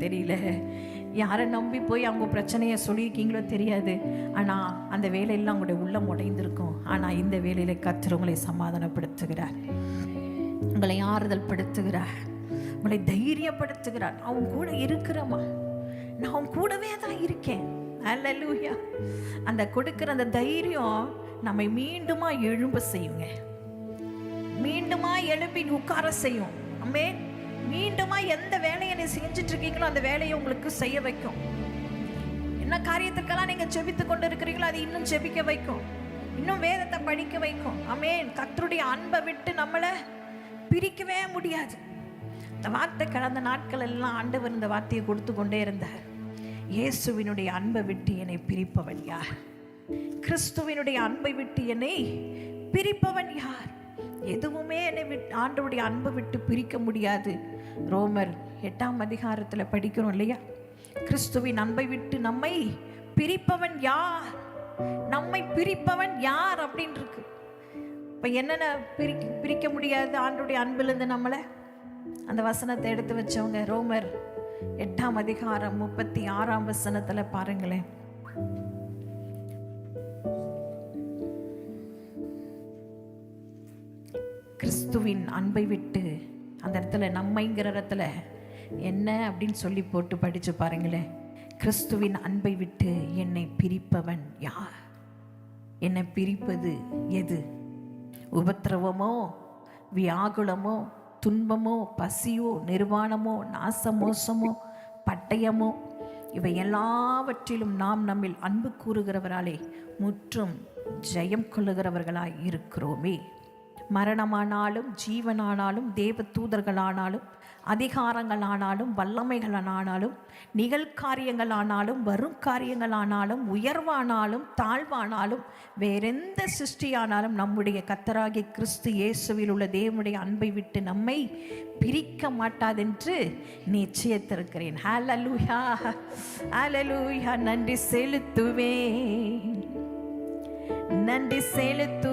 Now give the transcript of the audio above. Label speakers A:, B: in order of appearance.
A: தெரியல, யாரை நம்பி போய் அவங்க பிரச்சனையை சொல்லியிருக்கீங்களோ தெரியாது. ஆனால் அந்த வேலையெல்லாம் உங்களுடைய உள்ளம் உடைந்திருக்கும். ஆனால் இந்த வேலையில கர்த்தர் உங்களை சமாதானப்படுத்துகிறார், உங்களை ஆறுதல் படுத்துகிறார், உங்களை தைரியப்படுத்துகிறார். அவன் கூட இருக்கிறமா, நான் அவன் கூடவே தான் இருக்கேன். அல்லேலூயா. அந்த கொடுக்கிற அந்த தைரியம் நம்மை மீண்டுமா எழும்ப செய்யுங்க, மீண்டுமா எழுப்பி உட்கார செய்யும். ஆமென். மீண்டுமா எந்த வேலையை நீ செஞ்சுட்டு இருக்கீங்களோ அந்த வேலையை உங்களுக்கு செய்ய வைக்கும். என்ன காரியத்துக்கெல்லாம் நீங்க ஜெபித்து கொண்டு இருக்கிறீங்களோ அது இன்னும் ஜெபிக்க வைக்கும், இன்னும் வேதத்தை படிக்க வைக்கும். ஆமென். கர்த்தருடைய அன்பை விட்டு நம்மளை பிரிக்கவே முடியாது. இந்த வார்த்தை கடந்த நாட்கள் எல்லாம் ஆண்டவர் இந்த வார்த்தையை கொடுத்து கொண்டே இருந்தார். இயேசுவினுடைய அன்பை விட்டு என்னை பிரிப்பவன் யார்? கிறிஸ்துவினுடைய அன்பை விட்டு என்னை பிரிப்பவன் யார்? எதுவுமே என்னை விட்டு ஆண்டவருடைய அன்பை விட்டு பிரிக்க முடியாது. ரோமர் 8ஆம் அதிகாரத்தில் படிக்கிறோம் இல்லையா, கிறிஸ்துவின் அன்பை விட்டு நம்மை பிரிப்பவன் யார்? நம்மை பிரிப்பவன் யார் அப்படின்னு இருக்கு. இப்போ என்னென்ன பிரிக்க முடியாது ஆண்டவருடைய அன்பிலிருந்து நம்மளை? அந்த வசனத்தை எடுத்து வச்சவங்க ரோமர் 8ஆம் அதிகாரம் 36ஆம் வசனத்தில் பாருங்களேன். கிறிஸ்துவின் அன்பை விட்டு, அந்த இடத்துல நம்மைங்கிற இடத்துல என்ன அப்படின்னு சொல்லி போட்டு படிச்சு பாருங்களேன். கிறிஸ்துவின் அன்பை விட்டு என்னை பிரிப்பவன் யார்? என்னை பிரிப்பது எது? உபத்திரவமோ, வியாகுலமோ, துன்பமோ, பசியோ, நிர்வாணமோ, நாசமோசமோ, பட்டயமோ, இவை எல்லாவற்றிலும் நாம் நம்மில் அன்பு கூறுகிறவராலே முற்றும் ஜெயம் கொள்ளுகிறவர்களாய் இருக்கிறோமே. மரணமானாலும் ஜீவனானாலும் தேவ தூதர்களானாலும் அதிகாரங்களானாலும் வல்லமைகளானாலும் நிகழ்காரியங்களானாலும் வரும் காரியங்களானாலும் உயர்வானாலும் தாழ்வானாலும் வேறெந்த சிருஷ்டியானாலும் நம்முடைய கர்த்தராகிய கிறிஸ்து இயேசுவில் உள்ள தேவனுடைய அன்பை விட்டு நம்மை பிரிக்க மாட்டாதென்று நிச்சயித்திருக்கிறேன். ஹல்லேலூயா, ஹல்லேலூயா. நன்றி செலுத்துவேன், நன்றி செலுத்துவேன்,